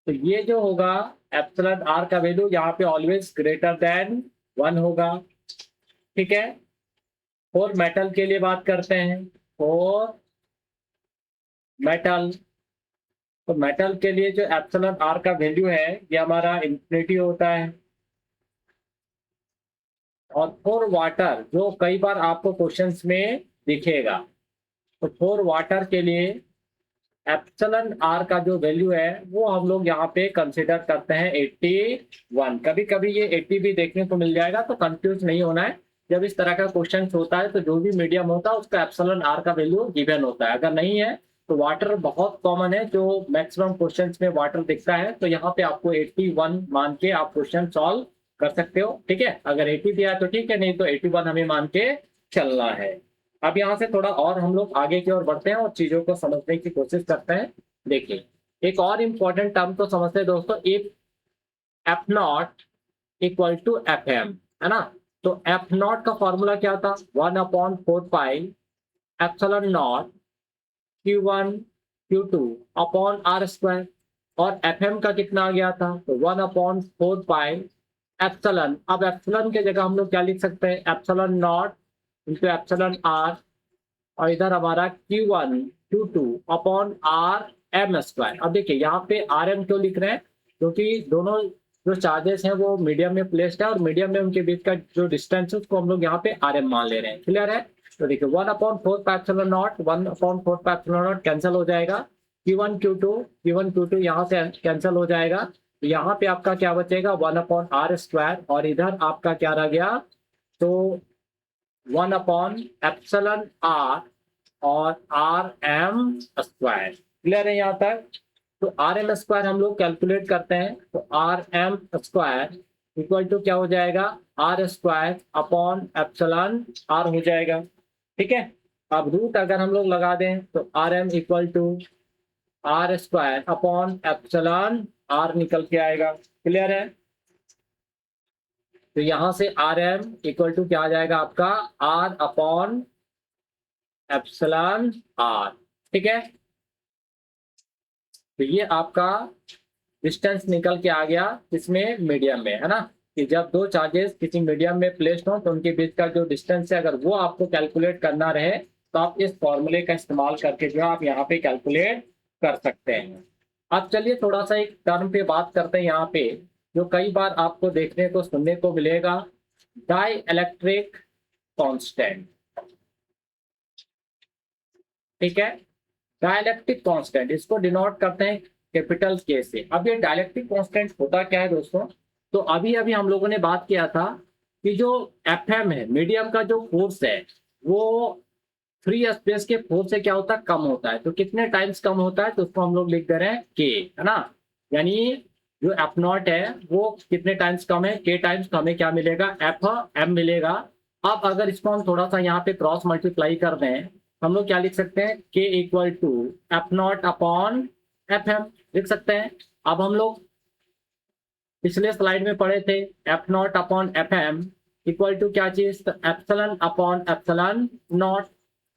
तो ये जो होगा एप्सिलॉन आर का वैल्यू यहाँ पे ऑलवेज ग्रेटर देन 1 होगा। ठीक है, फॉर मेटल के लिए बात करते हैं, फॉर मेटल, तो मेटल के लिए जो एप्सिलॉन आर का वैल्यू है ये हमारा इन्फिनिटी होता है। और फॉर वाटर, जो कई बार आपको क्वेश्चंस में दिखेगा, तो फॉर वाटर के लिए एप्सिलॉन आर का जो वैल्यू है वो हम लोग यहाँ पे कंसिडर करते हैं 81। कभी कभी ये 80 भी देखने को मिल जाएगा, तो कंफ्यूज नहीं होना है। जब इस तरह का क्वेश्चन होता है तो जो भी मीडियम होता है उसका एप्सिलॉन आर का वैल्यू गिवन होता है। अगर नहीं है तो वाटर बहुत कॉमन है, जो मैक्सिमम क्वेश्चंस में वाटर दिखता है, तो यहाँ पे आपको 81 मान के आप क्वेश्चन सॉल्व कर सकते हो। ठीक है, अगर 80 दिया है तो ठीक है, नहीं तो 81 हमें मान के चलना है। अब यहाँ से थोड़ा और हम लोग आगे की ओर बढ़ते हैं और चीजों को समझने की कोशिश करते हैं। देखिए, एक और इंपॉर्टेंट टर्म तो समझते हैं दोस्तों, if F nought equal to F M, है ना। तो एफ नॉट का फॉर्मूला क्या था, 1/4 pi epsilon not Q1 Q2 upon R square. और एफ एम का कितना आ गया था, तो 1/4 पाई एप्सिलॉन। अब एप्सिलॉन के जगह हम लोग क्या लिख सकते हैं, epsilon nought into epsilon R, और इधर हमारा Q1 Q2 upon are M square. अब देखिए यहाँ पे आर एम क्यों लिख रहे हैं, क्योंकि दोनों जो चार्जेस हैं वो मीडियम में प्लेस्ड है, और मीडियम में उनके बीच का जो डिस्टेंस है उसको हम लोग यहाँ पे आर एम मान ले रहे हैं। क्लियर है, तो देखिए 1/4 pi epsilon not, 1/4 pi epsilon not cancel हो जाएगा, Q1 Q2 यहाँ से कैंसिल हो जाएगा। तो यहाँ पे आपका क्या बचेगा, 1/r स्क्वायर, और इधर आपका क्या रह गया, तो 1/एप्सिलॉन आर और आर एम स्क्वायर। क्लियर है यहाँ तक। तो आर एम स्क्वायर हम लोग कैलकुलेट करते हैं, तो R M square equal to क्या हो जाएगा, R square upon epsilon R हो जाएगा। ठीक है, अब रूट अगर हम लोग लगा दें तो R M equal to R square upon epsilon R निकल के आएगा। क्लियर है? तो यहां से आर एम इक्वल टू क्या आ जाएगा आपका, आर अपॉन एप्सिलॉन आर। ठीक है, तो ये आपका डिस्टेंस निकल के आ गया, इसमें मीडियम में, है ना, कि जब दो चार्जेस किसी मीडियम में प्लेस्ड हो तो उनके बीच का जो डिस्टेंस है, अगर वो आपको कैलकुलेट करना रहे तो आप इस फॉर्मूले का इस्तेमाल करके जो है आप यहाँ पे कैलकुलेट कर सकते हैं। अब चलिए थोड़ा सा एक टर्म पे बात करते हैं यहाँ पे, जो कई बार आपको देखने को सुनने को मिलेगा, डाई इलेक्ट्रिक कॉन्स्टेंट। ठीक है, डाइलेक्ट्रिक कांस्टेंट, इसको डिनोट करते हैं कैपिटल के से। अब ये डाइलेक्ट्रिक कांस्टेंट होता क्या है दोस्तों, तो अभी अभी हम लोगों ने बात किया था कि जो एफएम है, मीडियम का जो फोर्स है, वो फ्री स्पेस के फोर्स से क्या होता है, कम होता है। तो कितने टाइम्स कम होता है, तो उसको हम लोग लिख दे रहे हैं के, है ना, यानी जो एफ नॉट है वो कितने टाइम्स कम है, के टाइम्स, तो हमें क्या मिलेगा, एफ एम मिलेगा। अब अगर इसको हम थोड़ा सा यहाँ पे क्रॉस मल्टीप्लाई कर दें, हम लोग क्या लिख सकते हैं, K equal to F not upon F M लिख सकते हैं। अब हम लोग पिछले स्लाइड में पढ़े थे F not upon F M equal to क्या चीज, तो एप्सिलॉन अपॉन एप्सिलॉन नॉट,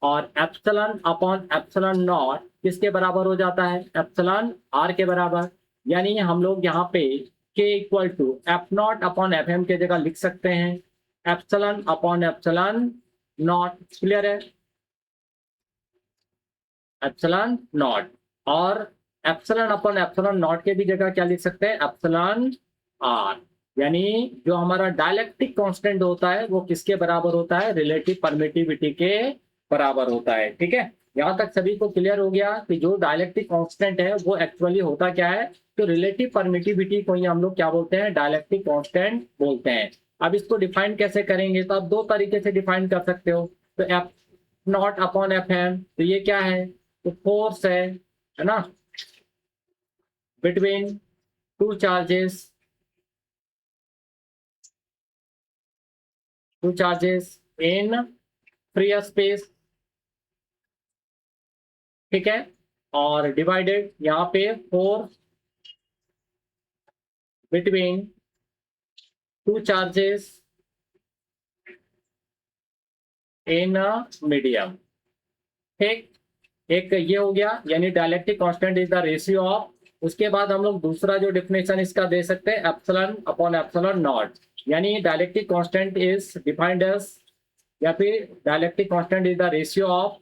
और एप्सिलॉन अपॉन एप्सिलॉन नॉट किसके बराबर हो जाता है, एप्सिलॉन आर के बराबर। यानी हम लोग यहाँ पे K equal to F not upon F M के जगह लिख सकते हैं epsilon upon epsilon nought. Clear है, एप्सिलॉन नॉट, और एप्सिलॉन अपॉन एप्सिलॉन नॉट के भी जगह क्या लिख सकते हैं, एप्सिलॉन आर। यानी जो हमारा डाइलेक्ट्रिक कांस्टेंट होता है वो किसके बराबर होता है, रिलेटिव परमिटिविटी के बराबर होता है। ठीक है, यहाँ तक सभी को क्लियर हो गया कि जो डाइलेक्ट्रिक कांस्टेंट है वो एक्चुअली होता क्या है, तो रिलेटिव परमिटिविटी को ही हम लोग क्या बोलते हैं, डाइलेक्ट्रिक कांस्टेंट बोलते हैं। अब इसको डिफाइन कैसे करेंगे, तो आप दो तरीके से डिफाइन कर सकते हो। तो F not upon F M, तो ये क्या है, तो फोर्स है ना, between two charges, in free space. ठीक है, और डिवाइडेड यहाँ पे force between two charges in medium. ठीक, एक ये हो गया, यानी dielectric constant is the ratio of. उसके बाद हम लोग दूसरा जो डिफिनेशन इसका दे सकते हैं, एप्सिलॉन अपॉन एप्सिलॉन नॉट, यानी dielectric constant is defined as, या फिर dielectric constant is the ratio of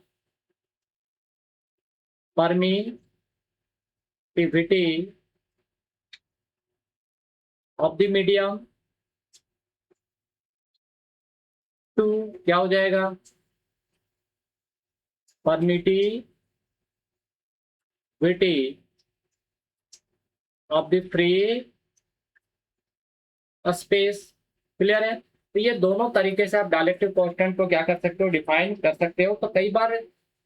permittivity of the medium to क्या हो जाएगा, permittivity of the free space. Clear है, तो ये दोनों तरीके से आप डाइलेक्ट्रिक कांस्टेंट को क्या कर सकते हो, डिफाइन कर सकते हो। तो कई बार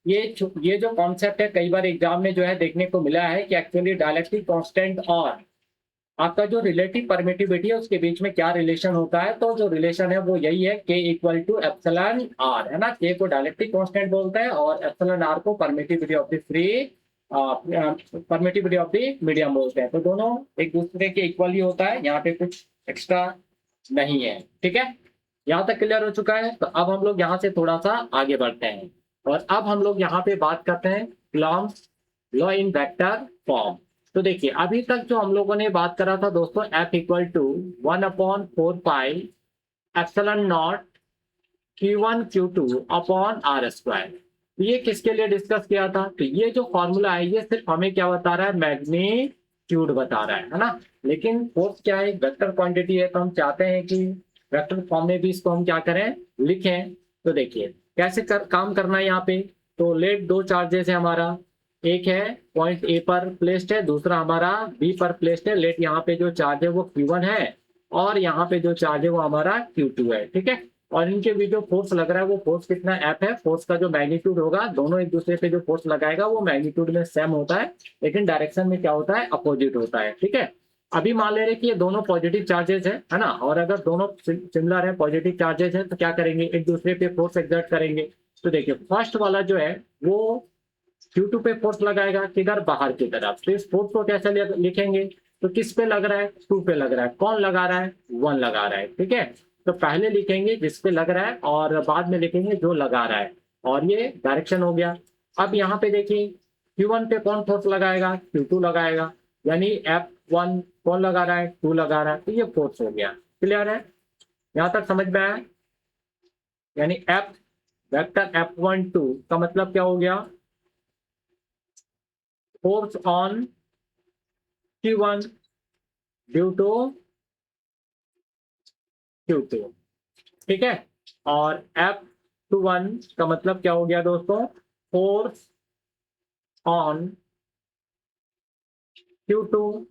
ये जो कॉन्सेप्ट है, कई बार एग्जाम में जो है देखने को मिला है कि एक्चुअली डाइलेक्ट्रिक कांस्टेंट और आपका जो रिलेटिव परमिटिविटी है उसके बीच में क्या रिलेशन होता है, तो जो रिलेशन है वो यही है, के इक्वल टू एप्सिलॉन आर, है ना, के को डाइलेक्ट्रिक कांस्टेंट बोलते हैं और एप्सिलॉन आर को permittivity of the free permittivity of the medium बोलते हैं। तो दोनों एक दूसरे के इक्वल ही होता है, यहाँ पे कुछ एक्स्ट्रा नहीं है। ठीक है, यहाँ तक क्लियर हो चुका है। तो अब हम लोग यहाँ से थोड़ा सा आगे बढ़ते हैं, और अब हम लोग यहाँ पे बात करते हैं Coulomb's law in vector form. तो देखिए अभी तक जो हम लोगों ने बात करा था दोस्तों, F equal to 1/4 epsilon not Q1 Q2 upon R square, ये किसके लिए डिस्कस किया था, तो ये जो फॉर्मूला है ये सिर्फ हमें क्या बता रहा है, मैग्नीट्यूड बता रहा है ना, लेकिन फोर्स क्या है, वेक्टर क्वांटिटी है, तो हम चाहते हैं कि वेक्टर फॉर्म में भी इसको हम क्या करें, लिखें। तो देखिए कैसे काम करना है यहाँ पे, तो लेट दो चार्जेस है हमारा, एक है पॉइंट ए पर प्लेस्ड है, दूसरा हमारा बी पर प्लेस्ड है। लेट यहाँ पे जो चार्ज है वो Q1 है, और यहाँ पे जो चार्ज है वो हमारा Q2 है। ठीक है, और इनके भी जो फोर्स लग रहा है वो फोर्स कितना F है, फोर्स का जो मैग्नीट्यूड होगा, दोनों एक दूसरे पे जो फोर्स लगाएगा वो मैग्नीट्यूड में सेम होता है, लेकिन डायरेक्शन में क्या होता है, अपोजिट होता है। ठीक है, अभी मान ले रहे कि ये दोनों पॉजिटिव चार्जेस है ना, और अगर दोनों सिमिलर है, पॉजिटिव चार्जेस है, तो क्या करेंगे, एक दूसरे पे फोर्स एक्सर्ट करेंगे। तो देखिए फर्स्ट वाला जो है वो Q2 पे फोर्स लगाएगा, किधर, बाहर की तरफ। तो इस फोर्स को कैसे लिखेंगे, तो किस पे लग रहा है, 2 पे लग रहा है। कौन लगा रहा है, 1 लगा रहा है। ठीक है, तो पहले लिखेंगे जिस पे लग रहा है और बाद में लिखेंगे जो लगा रहा है, और ये डायरेक्शन हो गया। अब यहाँ पे देखिए Q1 पे कौन फोर्स लगाएगा, Q2 लगाएगा, यानी F1 कौन लगा रहा है, 2 लगा रहा है, तो ये फोर्स हो गया। क्लियर है, यहाँ तक समझ में आया। यानी F वेक्टर F12 का मतलब क्या हो गया, force on Q1 due to Q2। ठीक है, और F21 का मतलब क्या हो गया दोस्तों, force on Q2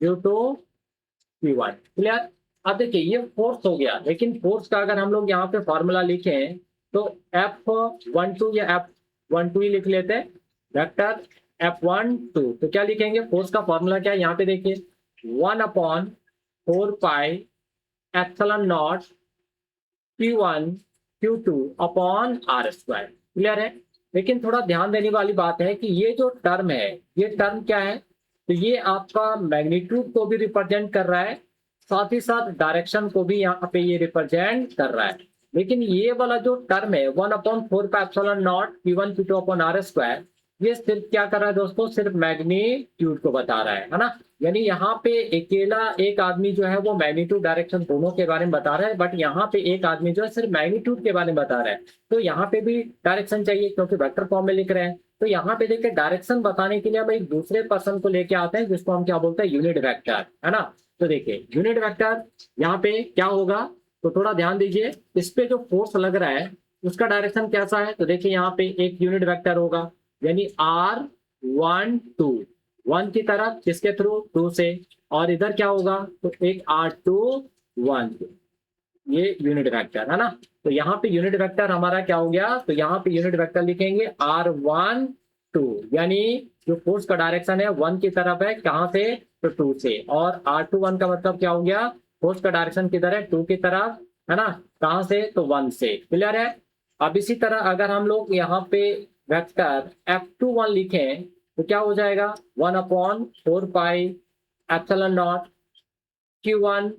due to Q1। Clear. अब देखिए ये फोर्स हो गया, लेकिन फोर्स का अगर हम लोग यहाँ पे फॉर्मूला लिखें तो F12 या F12 ही लिख लेते हैं, वेक्टर F12। तो क्या लिखेंगे, फोर्स का फॉर्मूला क्या है, यहाँ पे देखिए 1/4 pi epsilon not Q1 Q2 upon R square. Clear है, लेकिन थोड़ा ध्यान देने वाली बात है कि ये जो टर्म है, ये टर्म क्या है, तो ये आपका मैग्नीट्यूड को भी रिप्रेजेंट कर रहा है, साथ ही साथ डायरेक्शन को भी यहाँ पे ये रिप्रेजेंट कर रहा है। लेकिन ये वाला जो टर्म है 1/4 Q1 Q2 upon R square, ये सिर्फ क्या कर रहा है दोस्तों, सिर्फ मैग्नीट्यूड को बता रहा है ना। यानी यहाँ पे अकेला एक आदमी जो है वो मैग्नीट्यूड डायरेक्शन दोनों के बारे में बता रहा है, बट यहाँ पे एक आदमी जो है सिर्फ मैग्नीट्यूड के बारे में बता रहा है। तो यहाँ पे भी डायरेक्शन चाहिए क्योंकि वेक्टर फॉर्म में लिख रहे हैं। तो यहाँ पे देखिए डायरेक्शन बताने के लिए हम एक दूसरे पर्सन को लेके आते हैं जिसको हम क्या बोलते हैं, यूनिट वेक्टर, है ना। तो देखिए यूनिट वेक्टर यहाँ पे क्या होगा, तो थोड़ा ध्यान दीजिए, इस पे जो फोर्स लग रहा है उसका डायरेक्शन कैसा है, तो देखिए यहाँ पे एक यूनिट वेक्टर होगा, यानी R12 1 की तरफ, किसके थ्रू, 2 से, और इधर क्या होगा, तो एक R21, ये यूनिट वेक्टर है ना। तो यहाँ पे यूनिट वेक्टर हमारा क्या हो गया, तो यहाँ पे यूनिट वेक्टर लिखेंगे R12, यानी जो फोर्स का डायरेक्शन है 1 की तरफ है, कहाँ से, तो 2 से, और R21 का मतलब क्या हो गया, फोर्स का डायरेक्शन किधर है, 2 की तरफ, है ना, कहाँ से, तो 1 से। क्लियर है। अब इसी तरह अगर हम लोग यहाँ पे वेक्टर F21 लिखें तो क्या हो जाएगा, 1/4 pi epsilon not Q1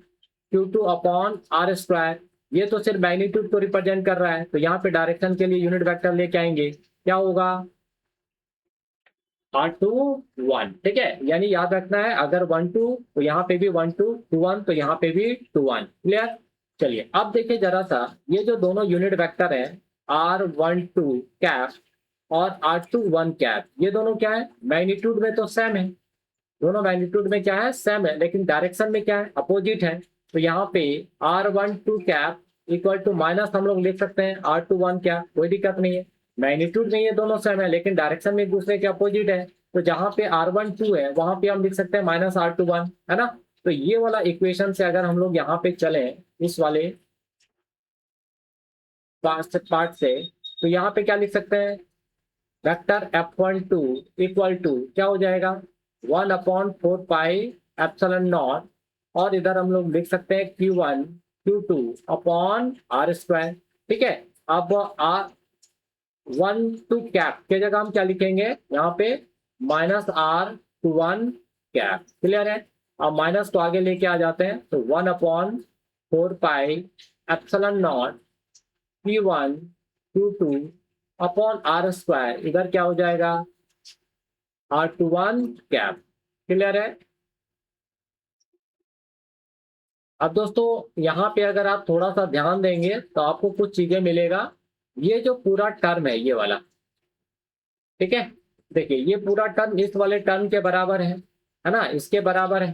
Q2 upon R square. ये तो सिर्फ मैग्नीट्यूड को रिप्रेजेंट कर रहा है, तो यहाँ पे डायरेक्शन के लिए यूनिट वेक्टर लेके आएंगे, क्या होगा, R21। ठीक है, यानी याद रखना है, अगर 1 2 तो यहाँ पे भी 1 2, 2 1 तो यहाँ पे भी 2 1। क्लियर। चलिए अब देखिए जरा सा, ये जो दोनों यूनिट वेक्टर है R12 कैप और R21 कैप, ये दोनों क्या है, मैग्नीट्यूड में तो सेम है, दोनों मैग्नीट्यूड में क्या है, सेम है, लेकिन डायरेक्शन में क्या है, अपोजिट है। तो यहाँ पे R12 cap equal to minus हम लोग लिख सकते हैं R21 कैप, कोई दिक्कत नहीं है। मैग्नीट्यूड में ये दोनों सेम है, लेकिन डायरेक्शन में एक दूसरे के अपोजिट है, तो जहाँ पे R12 है वहां पे हम लिख सकते हैं माइनस R21, है ना। तो ये वाला इक्वेशन से अगर हम लोग यहाँ पे चले इस वाले पार्ट से, तो यहाँ पे क्या लिख सकते हैं, वेक्टर F12 इक्वल टू क्या हो जाएगा, 1/4 पाई एप्सिलॉन नॉट, और इधर हम लोग लिख सकते हैं Q1 Q2 upon R square. ठीक है, अब R12 कैप के जगह हम क्या लिखेंगे, यहाँ पे माइनस R21 कैप। क्लियर है। अब माइनस को आगे लेके आ जाते हैं, तो 1/4 pi epsilon not Q1 Q2 upon R square, इधर क्या हो जाएगा, R21 कैप। क्लियर है। अब दोस्तों यहाँ पे अगर आप थोड़ा सा ध्यान देंगे तो आपको कुछ चीजें मिलेगा। ये जो पूरा टर्म है ये वाला, ठीक है, देखिए ये पूरा टर्म इस वाले टर्म के बराबर है ना, इसके बराबर है।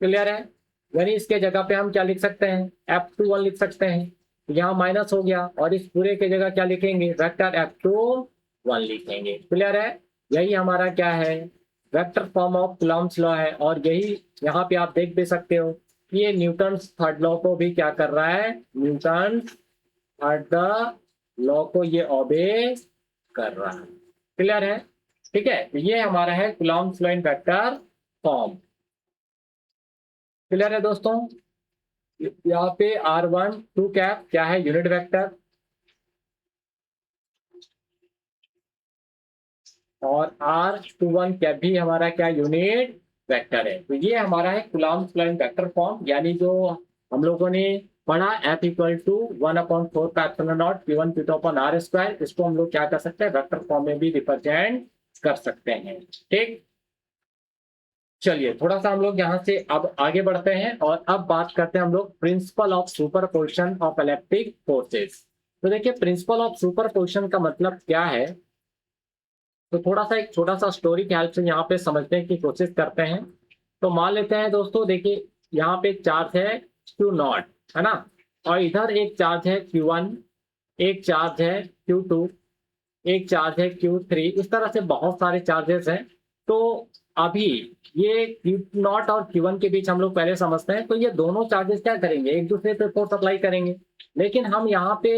क्लियर है। यानी इसके जगह पे हम क्या लिख सकते हैं, F21 लिख सकते हैं, यहाँ माइनस हो गया, और इस पूरे के जगह क्या लिखेंगे, वेक्टर F21 लिखेंगे। क्लियर है। यही हमारा क्या है, vector form of Coulomb's law है, और यही यहाँ पे आप देख भी सकते हो कि ये न्यूटन थर्ड लॉ को भी क्या कर रहा है, न्यूटन थर्ड लॉ को ये ओबे कर रहा है। क्लियर है। ठीक है, तो ये हमारा है Coulomb's law in vector form. Clear है दोस्तों। यहाँ पे R12 कैप क्या है, यूनिट वेक्टर, और R21 कैप भी हमारा क्या यूनिट वेक्टर है। तो ये हमारा है Coulomb's law in vector form, यानी जो हम लोगों ने पढ़ा F इक्वल टू 1/4 का epsilon not Q1 Q2 upon R square, इसको हम लोग क्या कर सकते हैं, वेक्टर फॉर्म में भी रिप्रेजेंट कर सकते हैं। ठीक, चलिए थोड़ा सा हम लोग यहाँ से अब आगे बढ़ते हैं और अब बात करते हैं हम लोग principle of superposition of electric forces. तो देखिए प्रिंसिपल ऑफ सुपरपोजिशन का मतलब क्या है, तो थोड़ा सा एक छोटा सा स्टोरी के हेल्प से यहाँ पे समझने की कोशिश करते हैं। तो मान लेते हैं दोस्तों, देखिए यहाँ पे एक चार्ज है Q0, है ना, और इधर एक चार्ज है Q1, एक चार्ज है Q2, एक चार्ज है Q3, इस तरह से बहुत सारे चार्जेस हैं। तो अभी ये Q0 और Q1 के बीच हम लोग पहले समझते हैं, तो ये दोनों चार्जेस क्या करेंगे, एक दूसरे पे फोर्स अप्लाई करेंगे। लेकिन हम यहाँ पे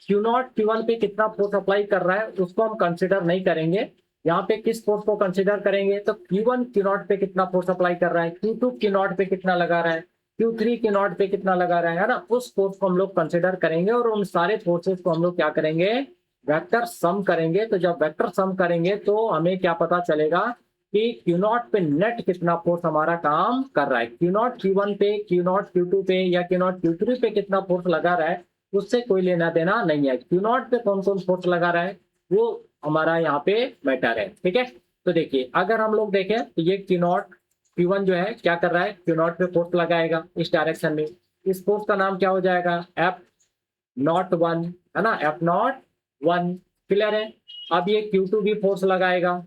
Q0 Q1 पे कितना फोर्स अप्लाई कर रहा है उसको हम कंसिडर नहीं करेंगे। यहाँ पे किस फोर्स को कंसिडर करेंगे, तो Q1 Q0 पे कितना फोर्स अप्लाई कर रहा है, Q2 Q0 पे कितना लगा रहा है, Q3 Q0 पे कितना लगा रहा है ना, उस फोर्स को हम लोग कंसिडर करेंगे और उन सारे फोर्सेस को हम लोग क्या करेंगे, वेक्टर सम करेंगे। तो जब वेक्टर सम करेंगे तो हमें क्या पता चलेगा कि Q0 पे नेट कितना फोर्स हमारा काम कर रहा है, Q0 Q1 पे, Q0 Q2 पे या Q0 Q3 पे कितना फोर्स लगा रहा है, उससे कोई लेना देना नहीं है। Q0 पे कौन कौन फोर्स लगा रहा है वो हमारा यहाँ पे मैटर है। ठीक है, तो देखिए अगर हम लोग देखें तो ये Q0 Q1 जो है क्या कर रहा है, Q0 पे फोर्स लगाएगा इस डायरेक्शन में, इस फोर्स का नाम क्या हो जाएगा, F0 1, है ना, F0 1, क्लियर है। अब ये Q2 भी फोर्स लगाएगा,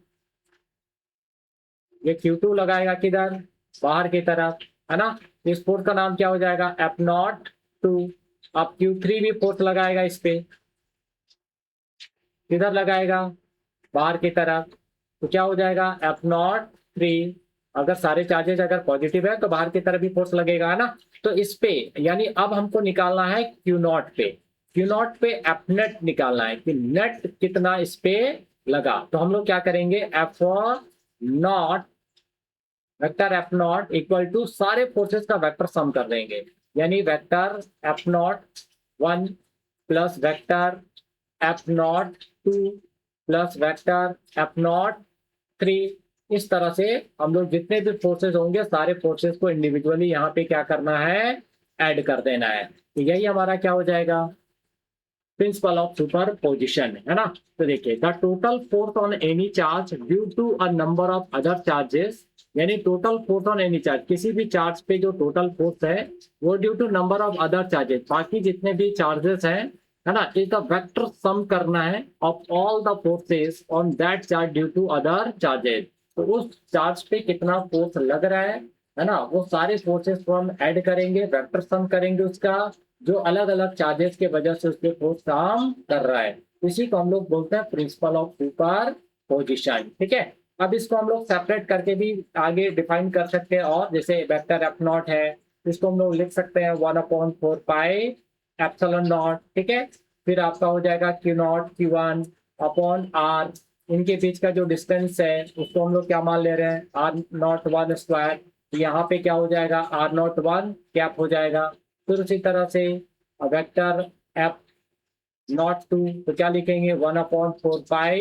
ये Q2 लगाएगा किधर, बाहर की तरफ, है ना, इस फोर्स का नाम क्या हो जाएगा, F0 2। अब Q3 भी फोर्स लगाएगा इस पे, किधर लगाएगा, बाहर की तरफ, तो क्या हो जाएगा F0 3। अगर सारे चार्जेस अगर पॉजिटिव है तो बाहर की तरफ भी फोर्स लगेगा, है ना। तो इस पे यानी अब हमको निकालना है Q0 पे, Q0 पे F नेट निकालना है कि नेट कितना इस पे लगा। तो हम लोग क्या करेंगे, F0 vector F0 equal to सारे फोर्सेस का वेक्टर सम कर देंगे, यानी vector F0 1 plus vector F0 2 plus vector F0 3। इस तरह से हम लोग जितने भी फोर्सेस होंगे सारे फोर्सेस को इंडिविजुअली यहाँ पे क्या करना है, ऐड कर देना है। तो यही हमारा क्या हो जाएगा, प्रिंसिपल ऑफ सुपरपोजिशन, है ना। तो देखिए the total force on any charge due to a number of other charges, यानी total force on any charge, किसी भी चार्ज पे जो टोटल फोर्स है वो due to number of other charges, बाकी जितने भी चार्जेस हैं, है ना, इज द वेक्टर सम करना है of all the forces on that charge due to other charges. तो उस चार्ज पे कितना फोर्स लग रहा है ना, वो सारे फोर्सेस को हम ऐड करेंगे, वेक्टर सम करेंगे उसका, जो अलग अलग चार्जेस के वजह से उसके फोर्स काम कर रहा है। इसी को हम लोग बोलते हैं प्रिंसिपल ऑफ सुपर पोजिशन। ठीक है, अब इसको हम लोग सेपरेट करके भी आगे डिफाइन कर सकते हैं, और जैसे वेक्टर F0 है, इसको हम लोग लिख सकते हैं 1/4 पाई एप्सिलॉन नॉट। ठीक है, फिर आपका हो जाएगा Q0 Q1 अपॉन R, इनके बीच का जो डिस्टेंस है उसको हम लोग क्या मान ले रहे हैं, R0 1 स्क्वायर। यहाँ पे क्या हो जाएगा, R0 1 कैप हो जाएगा। फिर उसी तरह से वेक्टर F0 2, तो क्या लिखेंगे, 1/4 पाई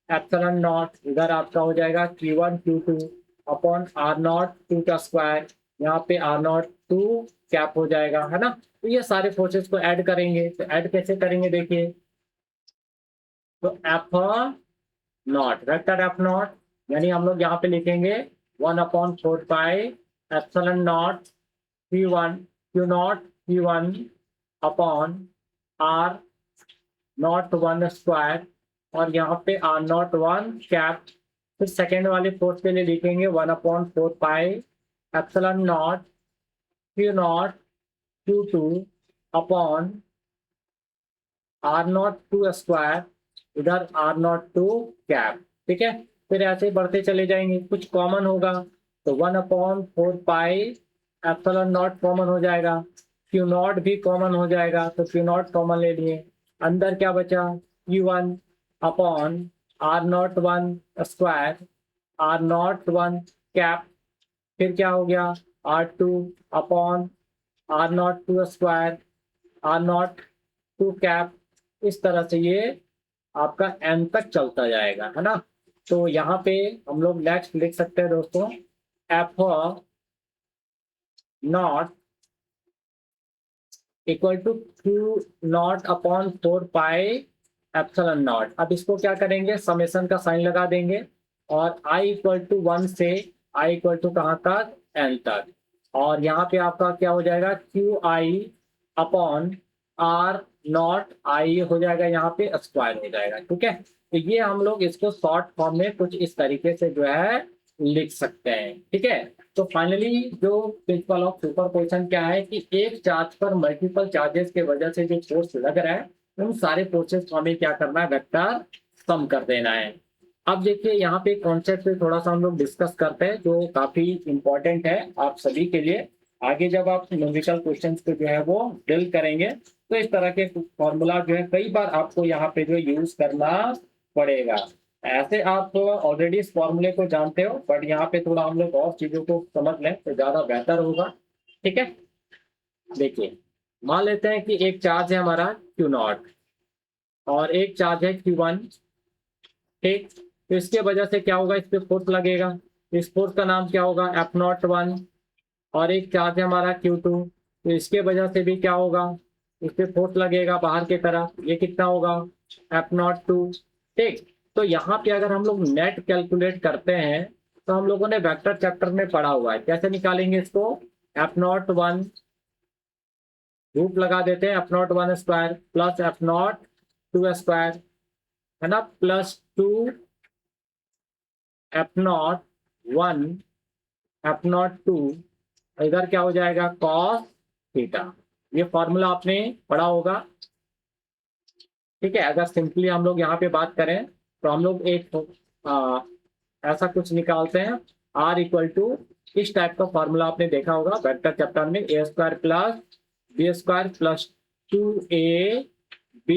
एप्सिलॉन नॉट, इधर आपका हो जाएगा Q1 Q2 अपॉन R0 2 का स्क्वायर, यहाँ पे R0 2 कैप हो जाएगा, है ना। तो ये सारे फोर्सेस को ऐड करेंगे, तो ऐड कैसे करेंगे देखिए, तो F0 वेक्टर F0, यानी हम लोग यहाँ पे लिखेंगे 1/4 pi epsilon not Q1 Q0 Q1 upon R0 1 square, और यहाँ पे R0 1 कैप। फिर सेकेंड वाले फोर्स के लिए लिखेंगे 1/4 pi epsilon not Q0 Q2 upon R0 2 square, इधर R0 2 कैप। ठीक है, फिर ऐसे बढ़ते चले जाएंगे, कुछ कॉमन होगा तो 1/4 पाई एप्सिलॉन नॉट कॉमन हो जाएगा, Q0 भी कॉमन हो जाएगा, तो Q0 कॉमन ले लिए, अंदर क्या बचा, Q1 upon R0 1 square, R0 1 cap. फिर क्या हो गया, R2 upon R0 2 square, R0 2 cap. इस तरह से ये आपका n तक चलता जाएगा, है ना। तो यहाँ पे हम लोग नेक्स्ट लिख सकते हैं दोस्तों, F nought equal to Q nought upon 4 pi epsilon nought. अब इसको क्या करेंगे, समेशन का साइन लगा देंगे और आई इक्वल टू 1 से आई इक्वल टू कहाँ तक, एन तक। और यहाँ पे आपका क्या हो जाएगा, Q I upon R naught I हो जाएगा, यहाँ पे स्क्वायर हो जाएगा। ठीक है, तो ये हम लोग इसको शॉर्ट फॉर्म में कुछ इस तरीके से जो है लिख सकते हैं। ठीक है, तो फाइनली जो प्रिंसिपल ऑफ सुपरपोजिशन क्या है कि एक चार्ज पर मल्टीपल चार्जेस के वजह से जो फोर्स लग रहा है उन सारे फोर्सेस को हमें क्या करना है, वेक्टर सम कर देना है। अब देखिए यहाँ पे कॉन्सेप्ट पे थोड़ा सा हम लोग डिस्कस करते हैं जो काफी इंपॉर्टेंट है आप सभी के लिए। आगे जब आप न्यूमेरिकल क्वेश्चंस को जो है वो डील करेंगे तो इस तरह के फॉर्मूला जो है कई बार आपको यहाँ पे जो यूज करना पड़ेगा। ऐसे आप ऑलरेडी इस फॉर्मूले को जानते हो, बट यहाँ पे थोड़ा हम लोग और चीजों को समझ लें तो ज्यादा बेहतर होगा। ठीक है, देखिए मान लेते हैं कि एक चार्ज है हमारा Q0 और एक चार्ज है Q1। ठीक, तो इसके वजह से क्या होगा, इस पे फोर्स लगेगा, इस फोर्स का नाम क्या होगा, F01। और एक चार्ज है हमारा Q2, तो इसके वजह से भी क्या होगा, इस पे फोर्स लगेगा बाहर की तरफ, ये कितना होगा, F02। ठीक, तो यहाँ पे अगर हम लोग नेट कैलकुलेट करते हैं तो हम लोगों ने वेक्टर चैप्टर में पढ़ा हुआ है, कैसे निकालेंगे इसको, F01 रूट लगा देते हैं, F01 square plus F02 square, है ना, प्लस 2 F01 F02, इधर क्या हो जाएगा, कॉस थीटा। ये फॉर्मूला आपने पढ़ा होगा। ठीक है, अगर सिंपली हम लोग यहाँ पे बात करें तो हम लोग एक ऐसा कुछ निकालते हैं, आर इक्वल टू, इस टाइप का फॉर्मूला आपने देखा होगा वेक्टर चैप्टर में, A square plus B square plus 2ab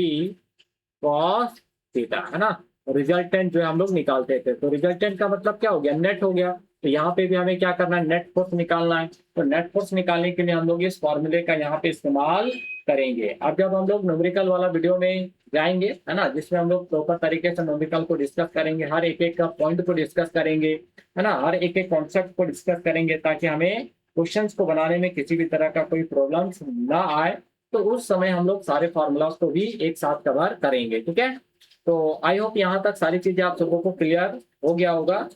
cos theta, है ना। रिजल्टेंट जो है हम लोग निकालते थे, तो रिजल्टेंट का मतलब क्या हो गया, नेट हो गया। तो यहाँ पे भी हमें क्या करना है, नेट फोर्स निकालना है। तो नेट फोर्स निकालने के लिए हम लोग इस फॉर्मूले का यहाँ पे इस्तेमाल करेंगे। अब जब हम लोग न्यूमेरिकल वाला वीडियो में जाएंगे, है ना, जिसमें हम लोग प्रॉपर तरीके से न्यूमेरिकल को डिस्कस करेंगे, हर एक एक का पॉइंट को डिस्कस करेंगे, है ना, हर एक एक कॉन्सेप्ट को डिस्कस करेंगे ताकि हमें क्वेश्चंस को बनाने में किसी भी तरह का कोई प्रॉब्लम ना आए। तो उस समय हम लोग सारे फॉर्मूलाज को भी एक साथ कवर करेंगे। ठीक है, तो आई होप यहाँ तक सारी चीजें आप सबको को क्लियर हो गया होगा।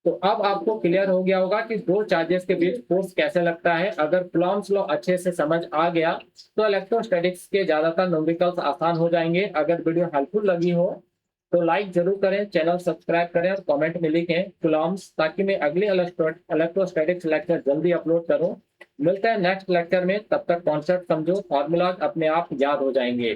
तो अब आपको क्लियर हो गया होगा कि दो चार्जेस के बीच फोर्स कैसे लगता है। अगर कूलॉम्स लॉ अच्छे से समझ आ गया तो इलेक्ट्रोस्टैटिक्स के ज्यादातर न्यूमेरिकल्स आसान हो जाएंगे। अगर वीडियो हेल्पफुल लगी हो तो लाइक जरूर करें, चैनल सब्सक्राइब करें और कमेंट में लिखें कूलॉम्स, ताकि मैं अगले इलेक्ट्रोस्टैटिक्स लेक्चर जल्दी अपलोड करूं। मिलते हैं नेक्स्ट लेक्चर में, तब तक कॉन्सेप्ट समझो, फॉर्मूलाज अपने आप याद हो जाएंगे।